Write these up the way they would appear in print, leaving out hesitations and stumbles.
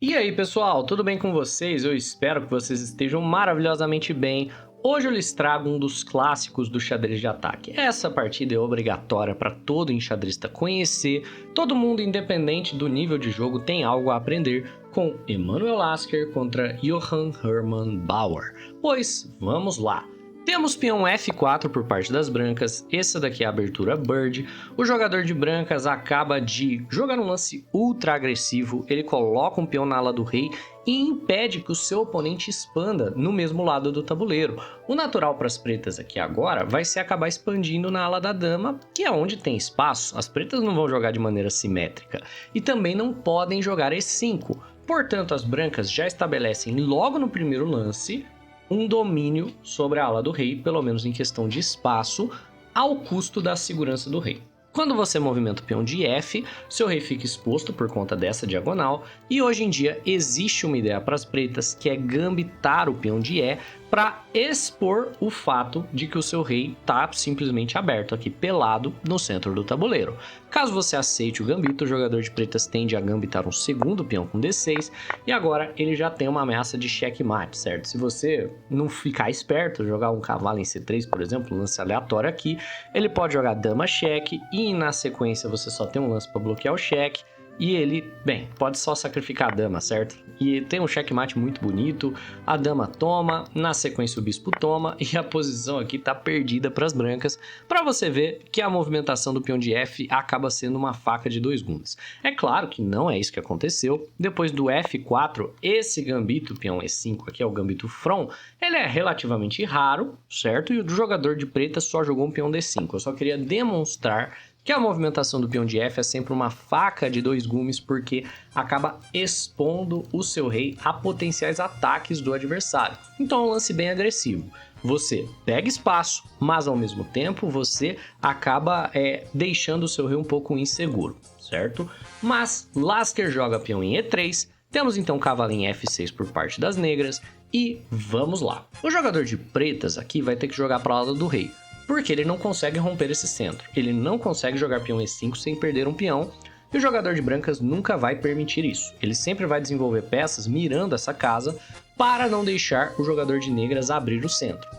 E aí, pessoal, tudo bem com vocês? Eu espero que vocês estejam maravilhosamente bem. Hoje eu lhes trago um dos clássicos do xadrez de ataque. Essa partida é obrigatória para todo enxadrista conhecer. Todo mundo, independente do nível de jogo, tem algo a aprender com Emanuel Lasker contra Johann Hermann Bauer. Pois, vamos lá. Temos peão F4 por parte das brancas, essa daqui é a abertura Bird. O jogador de brancas acaba de jogar um lance ultra agressivo, ele coloca um peão na ala do rei e impede que o seu oponente expanda no mesmo lado do tabuleiro. O natural para as pretas aqui agora vai ser acabar expandindo na ala da dama, que é onde tem espaço. As pretas não vão jogar de maneira simétrica e também não podem jogar E5. Portanto, as brancas já estabelecem logo no primeiro lance um domínio sobre a ala do rei, pelo menos em questão de espaço, ao custo da segurança do rei. Quando você movimenta o peão de F, seu rei fica exposto por conta dessa diagonal, e hoje em dia existe uma ideia para as pretas que é gambitar o peão de E para expor o fato de que o seu rei está simplesmente aberto aqui, pelado, no centro do tabuleiro. Caso você aceite o gambito, o jogador de pretas tende a gambitar um segundo peão com D6, e agora ele já tem uma ameaça de checkmate, certo? Se você não ficar esperto, jogar um cavalo em C3, por exemplo, um lance aleatório aqui, ele pode jogar dama cheque, e na sequência você só tem um lance para bloquear o cheque, e ele, bem, pode só sacrificar a dama, certo? E tem um checkmate muito bonito, a dama toma, na sequência o bispo toma, e a posição aqui tá perdida para as brancas, para você ver que a movimentação do peão de F acaba sendo uma faca de dois gumes. É claro que não é isso que aconteceu, depois do F4, esse gambito, peão E5 aqui é o gambito front, ele é relativamente raro, certo? E o jogador de preta só jogou um peão D5, eu só queria demonstrar que a movimentação do peão de F é sempre uma faca de dois gumes porque acaba expondo o seu rei a potenciais ataques do adversário. Então é um lance bem agressivo. Você pega espaço, mas ao mesmo tempo você acaba deixando o seu rei um pouco inseguro, certo? Mas Lasker joga peão em E3, temos então cavalo em F6 por parte das negras e vamos lá. O jogador de pretas aqui vai ter que jogar para a ala do rei, porque ele não consegue romper esse centro. Ele não consegue jogar peão E5 sem perder um peão, e o jogador de brancas nunca vai permitir isso. Ele sempre vai desenvolver peças mirando essa casa para não deixar o jogador de negras abrir o centro.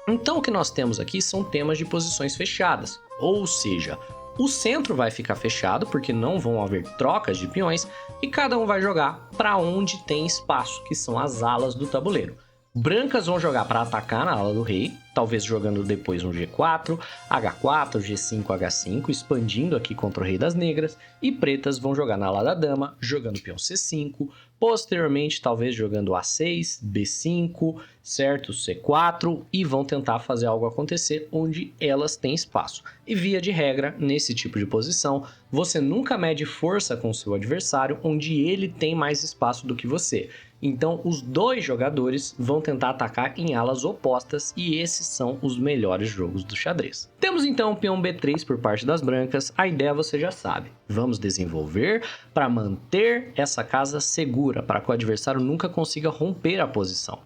Então o que nós temos aqui são temas de posições fechadas, ou seja, o centro vai ficar fechado porque não vão haver trocas de peões e cada um vai jogar para onde tem espaço, que são as alas do tabuleiro. Brancas vão jogar para atacar na ala do rei, talvez jogando depois um G4, H4, G5, H5, expandindo aqui contra o rei das negras, e pretas vão jogar na ala da dama, jogando peão C5, posteriormente talvez jogando A6, B5, certo? C4, e vão tentar fazer algo acontecer onde elas têm espaço. E via de regra, nesse tipo de posição, você nunca mede força com o seu adversário onde ele tem mais espaço do que você. Então, os dois jogadores vão tentar atacar em alas opostas e esses são os melhores jogos do xadrez. Temos então o peão B3 por parte das brancas, a ideia você já sabe. Vamos desenvolver para manter essa casa segura, para que o adversário nunca consiga romper a posição.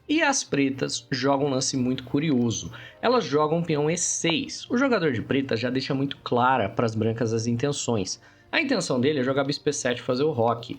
E as pretas jogam um lance muito curioso. Elas jogam peão E6. O jogador de preta já deixa muito clara para as brancas as intenções. A intenção dele é jogar bispo E7 e fazer o roque.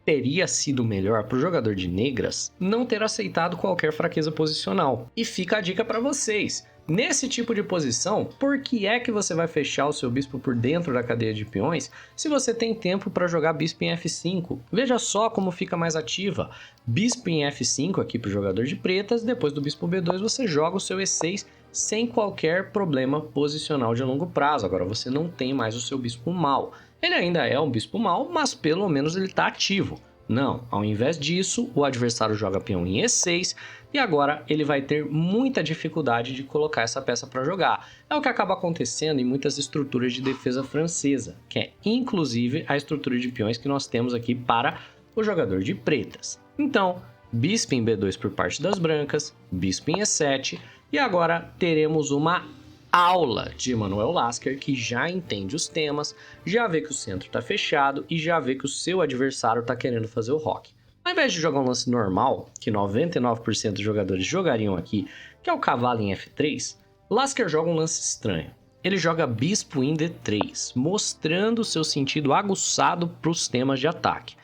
Teria sido melhor para o jogador de negras não ter aceitado qualquer fraqueza posicional. E fica a dica para vocês. Nesse tipo de posição, por que é que você vai fechar o seu bispo por dentro da cadeia de peões se você tem tempo para jogar bispo em F5? Veja só como fica mais ativa. Bispo em F5 aqui para o jogador de pretas, depois do bispo B2 você joga o seu E6 sem qualquer problema posicional de longo prazo. Agora você não tem mais o seu bispo mau. Ele ainda é um bispo mau, mas pelo menos ele está ativo. Não, ao invés disso, o adversário joga peão em E6 e agora ele vai ter muita dificuldade de colocar essa peça para jogar. É o que acaba acontecendo em muitas estruturas de defesa francesa, que é inclusive a estrutura de peões que nós temos aqui para o jogador de pretas. Então, bispo em B2 por parte das brancas, bispo em E7 e agora teremos uma aula de Emanuel Lasker, que já entende os temas, já vê que o centro está fechado e já vê que o seu adversário está querendo fazer o roque. Ao invés de jogar um lance normal, que 99% dos jogadores jogariam aqui, que é o cavalo em F3, Lasker joga um lance estranho. Ele joga bispo em D3, mostrando seu sentido aguçado para os temas de ataque.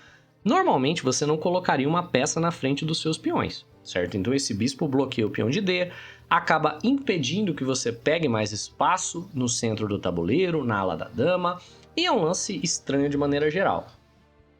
Normalmente você não colocaria uma peça na frente dos seus peões, certo? Então esse bispo bloqueia o peão de D, acaba impedindo que você pegue mais espaço no centro do tabuleiro, na ala da dama, e é um lance estranho de maneira geral.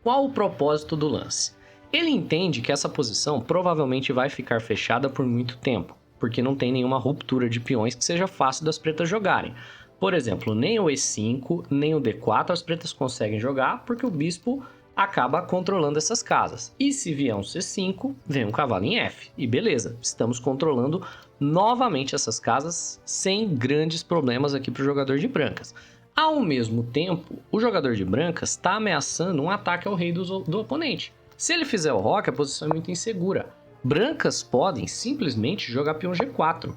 Qual o propósito do lance? Ele entende que essa posição provavelmente vai ficar fechada por muito tempo, porque não tem nenhuma ruptura de peões que seja fácil das pretas jogarem. Por exemplo, nem o E5, nem o D4 as pretas conseguem jogar, porque o bispo acaba controlando essas casas. E se vier um C5, vem um cavalo em F. E beleza, estamos controlando novamente essas casas sem grandes problemas aqui para o jogador de brancas. Ao mesmo tempo, o jogador de brancas está ameaçando um ataque ao rei do oponente. Se ele fizer o roque, a posição é muito insegura. Brancas podem simplesmente jogar peão G4,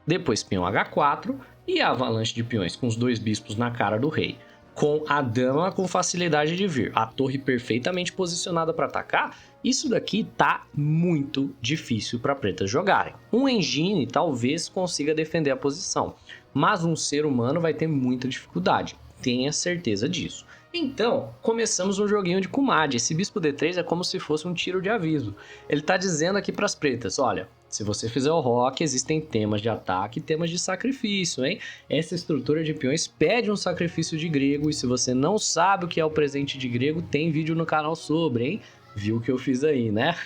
depois peão H4 e a avalanche de peões com os dois bispos na cara do rei. Com a dama com facilidade de vir, a torre perfeitamente posicionada para atacar, isso daqui tá muito difícil para pretas jogarem. Um engine talvez consiga defender a posição, mas um ser humano vai ter muita dificuldade, tenha certeza disso. Então, começamos um joguinho de Kumadi. Esse bispo D3 é como se fosse um tiro de aviso. Ele tá dizendo aqui para as pretas, olha, se você fizer o roque, existem temas de ataque e temas de sacrifício, hein? Essa estrutura de peões pede um sacrifício de grego, e se você não sabe o que é o presente de grego, tem vídeo no canal sobre, hein? Viu o que eu fiz aí, né?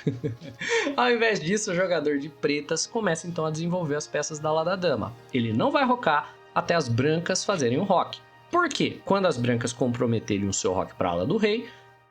Ao invés disso, o jogador de pretas começa então a desenvolver as peças da ala da dama. Ele não vai rocar até as brancas fazerem um roque. Por quê? Quando as brancas comprometerem o seu roque para a ala do rei,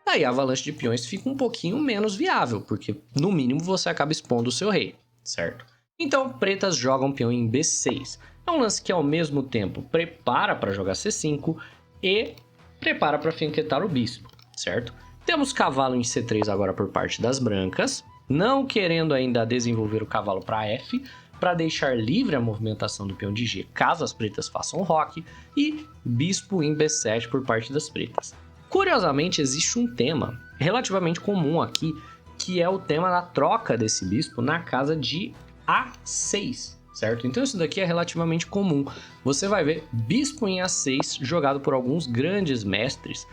aí a avalanche de peões fica um pouquinho menos viável, porque no mínimo você acaba expondo o seu rei, certo? Então, pretas jogam peão em B6. É um lance que ao mesmo tempo prepara para jogar C5 e prepara para finquetar o bispo, certo? Temos cavalo em C3 agora por parte das brancas, não querendo ainda desenvolver o cavalo para F, para deixar livre a movimentação do peão de G, caso as pretas façam o roque, e bispo em B7 por parte das pretas. Curiosamente, existe um tema relativamente comum aqui, que é o tema da troca desse bispo na casa de A6, certo? Então isso daqui é relativamente comum. Você vai ver bispo em A6 jogado por alguns grandes mestres,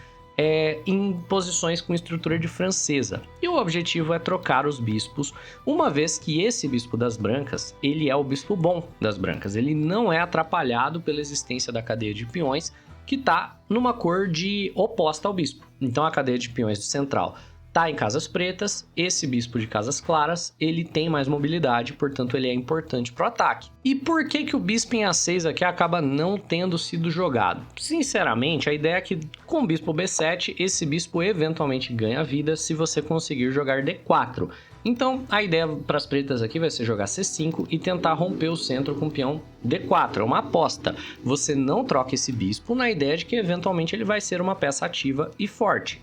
em posições com estrutura de francesa. E o objetivo é trocar os bispos, uma vez que esse bispo das brancas, ele é o bispo bom das brancas. Ele não é atrapalhado pela existência da cadeia de peões, que está numa cor de oposta ao bispo. Então a cadeia de peões do central está em casas pretas, esse bispo de casas claras, ele tem mais mobilidade, portanto ele é importante para o ataque. E por que que o bispo em A6 aqui acaba não tendo sido jogado? Sinceramente, a ideia é que com o bispo B7, esse bispo eventualmente ganha vida se você conseguir jogar D4. Então a ideia para as pretas aqui vai ser jogar C5 e tentar romper o centro com o peão D4, é uma aposta. Você não troca esse bispo na ideia de que eventualmente ele vai ser uma peça ativa e forte.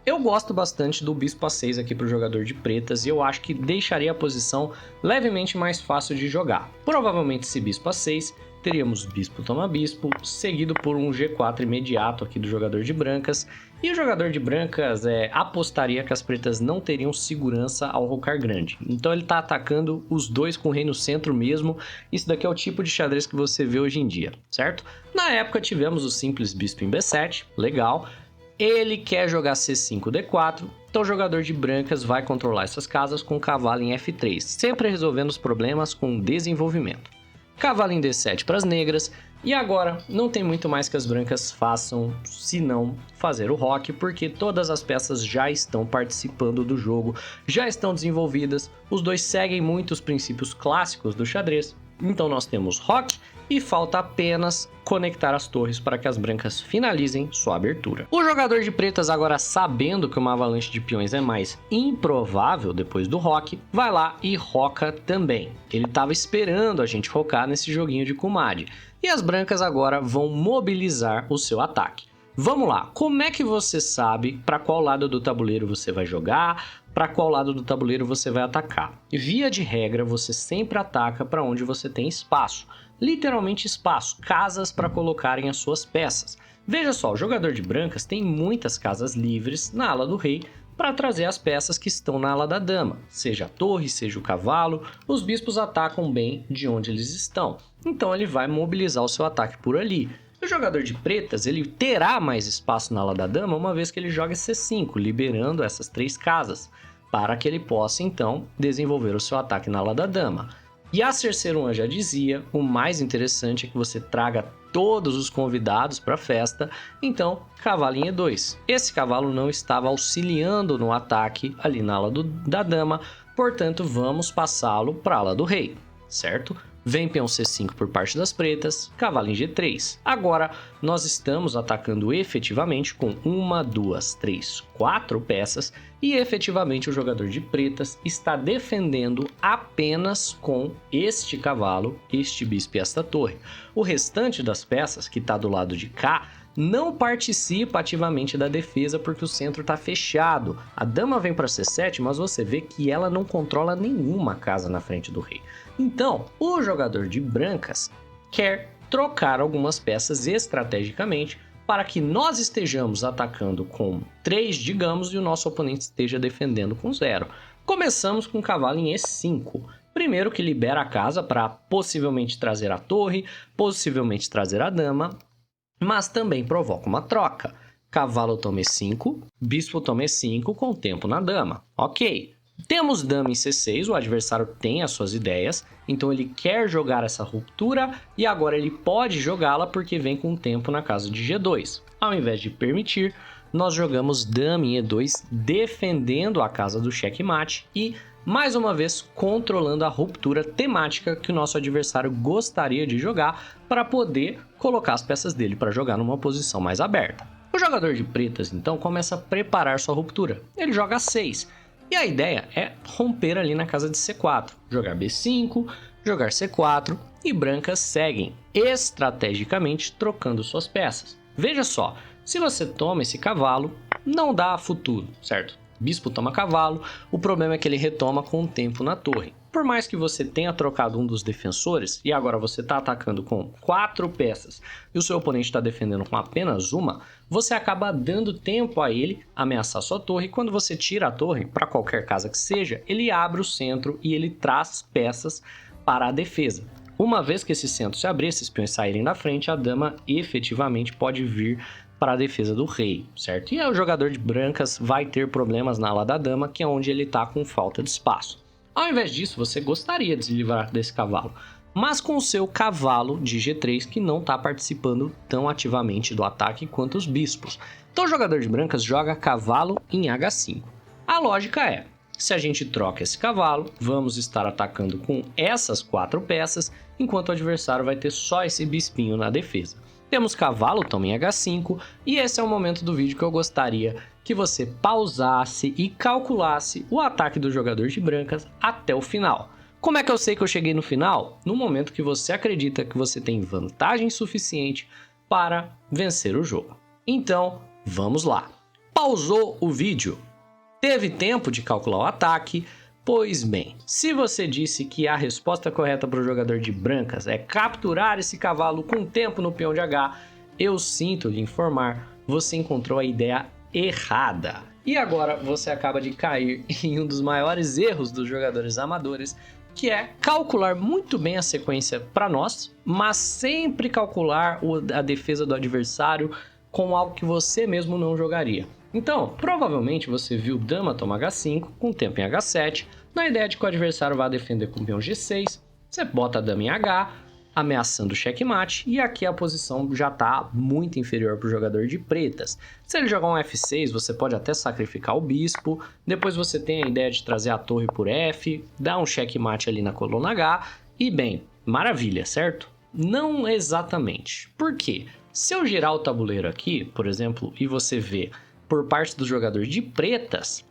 Eu gosto bastante do bispo A6 aqui para o jogador de pretas e eu acho que deixaria a posição levemente mais fácil de jogar. Provavelmente esse bispo A6, teríamos bispo toma bispo, seguido por um G4 imediato aqui do jogador de brancas. E o jogador de brancas apostaria que as pretas não teriam segurança ao rocar grande. Então ele está atacando os dois com o rei no centro mesmo. Isso daqui é o tipo de xadrez que você vê hoje em dia, certo? Na época tivemos o simples bispo em B7, legal. Ele quer jogar C5, D4, então o jogador de brancas vai controlar essas casas com o cavalo em F3, sempre resolvendo os problemas com desenvolvimento. Cavalo em D7 para as negras, e agora não tem muito mais que as brancas façam se não fazer o roque, porque todas as peças já estão participando do jogo, já estão desenvolvidas, os dois seguem muito os princípios clássicos do xadrez, então nós temos roque, e falta apenas conectar as torres para que as brancas finalizem sua abertura. O jogador de pretas, agora sabendo que uma avalanche de peões é mais improvável depois do roque, vai lá e roca também. Ele estava esperando a gente rocar nesse joguinho de Kumadi. E as brancas agora vão mobilizar o seu ataque. Vamos lá, como é que você sabe para qual lado do tabuleiro você vai jogar, para qual lado do tabuleiro você vai atacar? Via de regra, você sempre ataca para onde você tem espaço. Literalmente espaço, casas para colocarem as suas peças. Veja só, o jogador de brancas tem muitas casas livres na ala do rei para trazer as peças que estão na ala da dama. Seja a torre, seja o cavalo, os bispos atacam bem de onde eles estão. Então ele vai mobilizar o seu ataque por ali. O jogador de pretas, ele terá mais espaço na ala da dama uma vez que ele joga C5, liberando essas 3 casas, para que ele possa, então, desenvolver o seu ataque na ala da dama. E a Cerceron já dizia, o mais interessante é que você traga todos os convidados para a festa, então, cavalo em E2. Esse cavalo não estava auxiliando no ataque ali na ala da dama, portanto, vamos passá-lo para a ala do rei, certo? Vem peão C5 por parte das pretas, cavalo em G3. Agora, nós estamos atacando efetivamente com 1, 2, 3, 4 peças e efetivamente o jogador de pretas está defendendo apenas com este cavalo, este bispo e esta torre. O restante das peças, que está do lado de cá, não participa ativamente da defesa porque o centro está fechado. A dama vem para C7, mas você vê que ela não controla nenhuma casa na frente do rei. Então, o jogador de brancas quer trocar algumas peças estrategicamente para que nós estejamos atacando com 3, digamos, e o nosso oponente esteja defendendo com 0. Começamos com o cavalo em E5. Primeiro que libera a casa para possivelmente trazer a torre, possivelmente trazer a dama, mas também provoca uma troca. Cavalo toma E5, bispo toma E5 com tempo na dama. Ok. Temos dama em C6, o adversário tem as suas ideias, então ele quer jogar essa ruptura e agora ele pode jogá-la porque vem com tempo na casa de G2. Ao invés de permitir, nós jogamos dama em E2, defendendo a casa do checkmate e, mais uma vez, controlando a ruptura temática que o nosso adversário gostaria de jogar para poder colocar as peças dele para jogar numa posição mais aberta. O jogador de pretas, então, começa a preparar sua ruptura. Ele joga A6. E a ideia é romper ali na casa de C4, jogar B5, jogar C4 e brancas seguem estrategicamente trocando suas peças. Veja só, se você toma esse cavalo, não dá futuro, certo? Bispo toma cavalo, o problema é que ele retoma com o tempo na torre. Por mais que você tenha trocado um dos defensores e agora você está atacando com 4 peças e o seu oponente está defendendo com apenas uma, você acaba dando tempo a ele ameaçar sua torre. E quando você tira a torre, para qualquer casa que seja, ele abre o centro e ele traz peças para a defesa. Uma vez que esse centro se abrir, esses peões saírem da frente, a dama efetivamente pode vir para a defesa do rei, certo? E aí o jogador de brancas vai ter problemas na ala da dama, que é onde ele está com falta de espaço. Ao invés disso, você gostaria de se livrar desse cavalo, mas com o seu cavalo de G3 que não está participando tão ativamente do ataque quanto os bispos. Então o jogador de brancas joga cavalo em H5. A lógica é, se a gente troca esse cavalo, vamos estar atacando com essas 4 peças, enquanto o adversário vai ter só esse bispinho na defesa. Temos cavalo também em H5 e esse é o momento do vídeo que eu gostaria que você pausasse e calculasse o ataque do jogador de brancas até o final. Como é que eu sei que eu cheguei no final? No momento que você acredita que você tem vantagem suficiente para vencer o jogo. Então, vamos lá. Pausou o vídeo? Teve tempo de calcular o ataque? Pois bem, se você disse que a resposta correta para o jogador de brancas é capturar esse cavalo com tempo no peão de H, eu sinto lhe informar, você encontrou a ideia errada. E agora você acaba de cair em um dos maiores erros dos jogadores amadores, que é calcular muito bem a sequência para nós, mas sempre calcular a defesa do adversário com algo que você mesmo não jogaria. Então, provavelmente você viu dama tomar H5 com tempo em H7, na ideia de que o adversário vai defender com peão G6, você bota a dama em H, ameaçando o checkmate, e aqui a posição já está muito inferior para o jogador de pretas. Se ele jogar um F6, você pode até sacrificar o bispo, depois você tem a ideia de trazer a torre por F, dar um checkmate ali na coluna H, e bem, maravilha, certo? Não exatamente. Por quê? Se eu girar o tabuleiro aqui, por exemplo, e você vê por parte do jogador de pretas,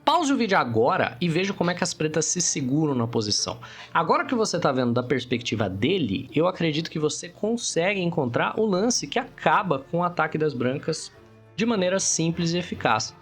pause o vídeo agora e veja como é que as pretas se seguram na posição. Agora que você está vendo da perspectiva dele, eu acredito que você consegue encontrar o lance que acaba com o ataque das brancas de maneira simples e eficaz.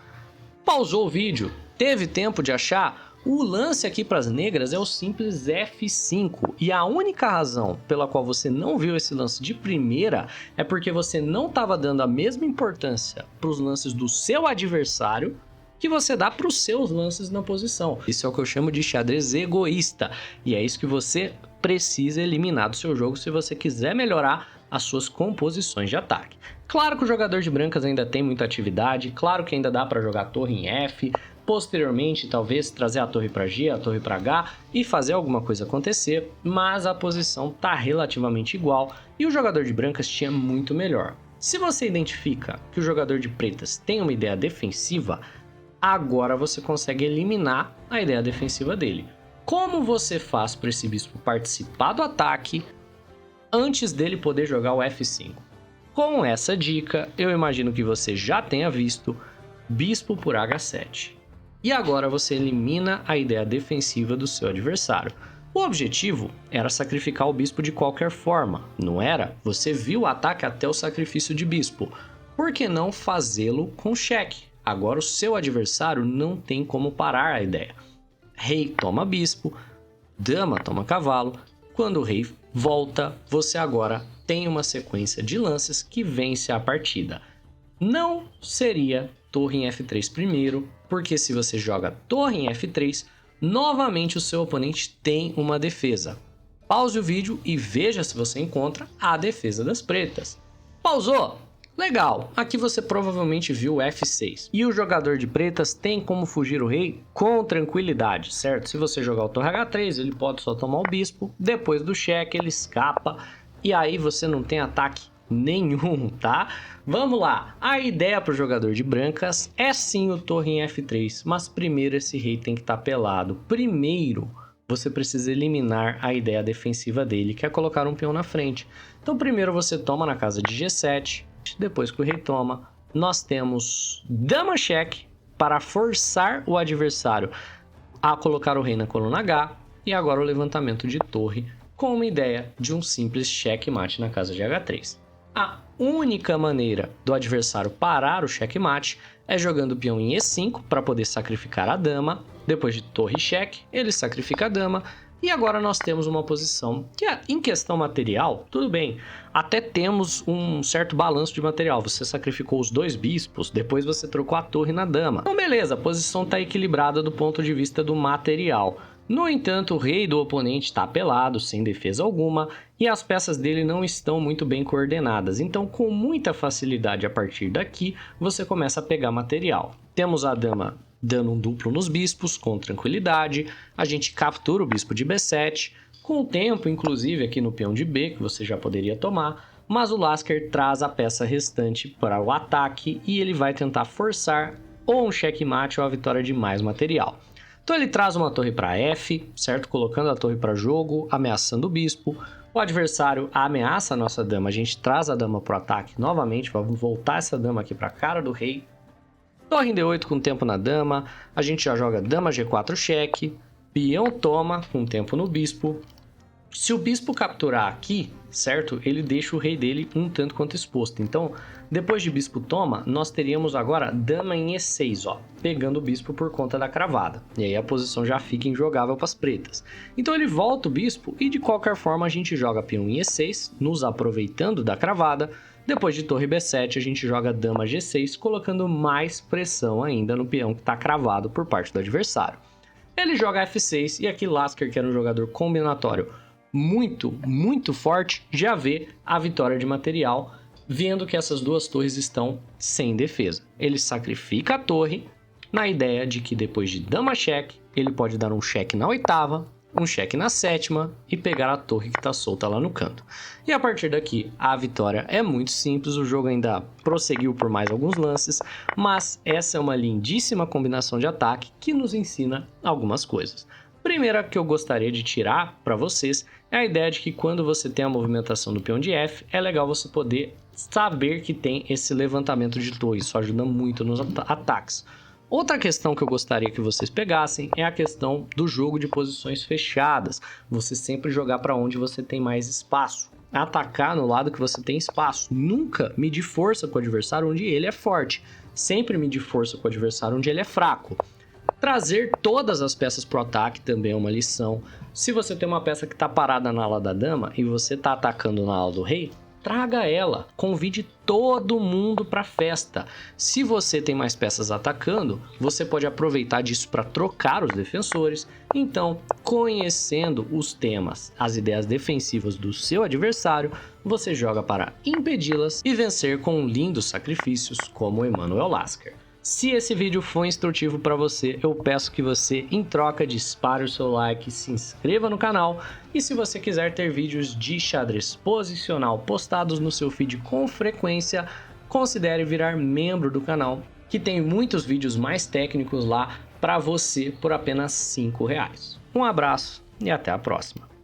Pausou o vídeo, teve tempo de achar? O lance aqui para as negras é o simples F5, e a única razão pela qual você não viu esse lance de primeira é porque você não estava dando a mesma importância para os lances do seu adversário que você dá para os seus lances na posição. Isso é o que eu chamo de xadrez egoísta, e é isso que você precisa eliminar do seu jogo se você quiser melhorar as suas composições de ataque. Claro que o jogador de brancas ainda tem muita atividade, claro que ainda dá para jogar torre em F, posteriormente talvez trazer a torre para G, a torre para H e fazer alguma coisa acontecer, mas a posição está relativamente igual e o jogador de brancas tinha muito melhor. Se você identifica que o jogador de pretas tem uma ideia defensiva, agora você consegue eliminar a ideia defensiva dele. Como você faz para esse bispo participar do ataque antes dele poder jogar o F5? Com essa dica, eu imagino que você já tenha visto bispo por H7. E agora você elimina a ideia defensiva do seu adversário. O objetivo era sacrificar o bispo de qualquer forma, não era? Você viu o ataque até o sacrifício de bispo. Por que não fazê-lo com cheque? Agora o seu adversário não tem como parar a ideia. Rei toma bispo, dama toma cavalo. Quando o rei volta, você agora tem uma sequência de lances que vence a partida. Não seria torre em F3 primeiro, porque se você joga torre em F3, novamente o seu oponente tem uma defesa. Pause o vídeo e veja se você encontra a defesa das pretas. Pausou? Legal, aqui você provavelmente viu o F6. E o jogador de pretas tem como fugir o rei com tranquilidade, certo? Se você jogar o torre H3, ele pode só tomar o bispo, depois do cheque ele escapa, e aí você não tem ataque nenhum, tá? Vamos lá, a ideia para o jogador de brancas é sim o torre em F3, mas primeiro esse rei tem que estar pelado. Primeiro, você precisa eliminar a ideia defensiva dele, que é colocar um peão na frente. Então primeiro você toma na casa de G7, depois que o rei toma, nós temos dama cheque para forçar o adversário a colocar o rei na coluna H, e agora o levantamento de torre com uma ideia de um simples checkmate na casa de H3. A única maneira do adversário parar o checkmate é jogando o peão em E5 para poder sacrificar a dama. Depois de torre cheque, ele sacrifica a dama. E agora nós temos uma posição que, em questão material, tudo bem, até temos um certo balanço de material. Você sacrificou os dois bispos, depois você trocou a torre na dama. Então beleza, a posição está equilibrada do ponto de vista do material. No entanto, o rei do oponente está pelado, sem defesa alguma, e as peças dele não estão muito bem coordenadas. Então, com muita facilidade a partir daqui, você começa a pegar material. Temos a dama dando um duplo nos bispos, com tranquilidade. A gente captura o bispo de B7, com o tempo, inclusive, aqui no peão de B, que você já poderia tomar. Mas o Lasker traz a peça restante para o ataque e ele vai tentar forçar ou um checkmate ou a vitória de mais material. Então ele traz uma torre para F, certo? Colocando a torre para jogo, ameaçando o bispo. O adversário ameaça a nossa dama, a gente traz a dama para o ataque novamente, vamos voltar essa dama aqui para a cara do rei. Torre em D8 com tempo na dama, a gente já joga dama G4 cheque, peão toma com tempo no bispo. Se o bispo capturar aqui, certo? Ele deixa o rei dele um tanto quanto exposto. Então, depois de bispo toma, nós teríamos agora dama em E6, ó, pegando o bispo por conta da cravada. E aí a posição já fica injogável para as pretas. Então ele volta o bispo e de qualquer forma a gente joga peão em E6, nos aproveitando da cravada. Depois de torre B7, a gente joga dama G6, colocando mais pressão ainda no peão que está cravado por parte do adversário. Ele joga F6 e aqui Lasker, que era um jogador combinatório muito forte, já vê a vitória de material, vendo que essas duas torres estão sem defesa. Ele sacrifica a torre na ideia de que depois de dama cheque, ele pode dar um cheque na oitava, um cheque na sétima e pegar a torre que está solta lá no canto. E a partir daqui, a vitória é muito simples, o jogo ainda prosseguiu por mais alguns lances, mas essa é uma lindíssima combinação de ataque que nos ensina algumas coisas. Primeira que eu gostaria de tirar para vocês é a ideia de que quando você tem a movimentação do peão de F, é legal você poder saber que tem esse levantamento de torre, isso ajuda muito nos ataques. Outra questão que eu gostaria que vocês pegassem é a questão do jogo de posições fechadas. Você sempre jogar para onde você tem mais espaço. Atacar no lado que você tem espaço. Nunca medir força com o adversário onde ele é forte. Sempre medir força com o adversário onde ele é fraco. Trazer todas as peças para o ataque também é uma lição. Se você tem uma peça que está parada na ala da dama e você está atacando na ala do rei, traga ela, convide todo mundo para a festa. Se você tem mais peças atacando, você pode aproveitar disso para trocar os defensores. Então, conhecendo os temas, as ideias defensivas do seu adversário, você joga para impedi-las e vencer com lindos sacrifícios como Emanuel Lasker. Se esse vídeo foi instrutivo para você, eu peço que você, em troca, dispare o seu like, se inscreva no canal e se você quiser ter vídeos de xadrez posicional postados no seu feed com frequência, considere virar membro do canal, que tem muitos vídeos mais técnicos lá para você por apenas R$ 5. Um abraço e até a próxima.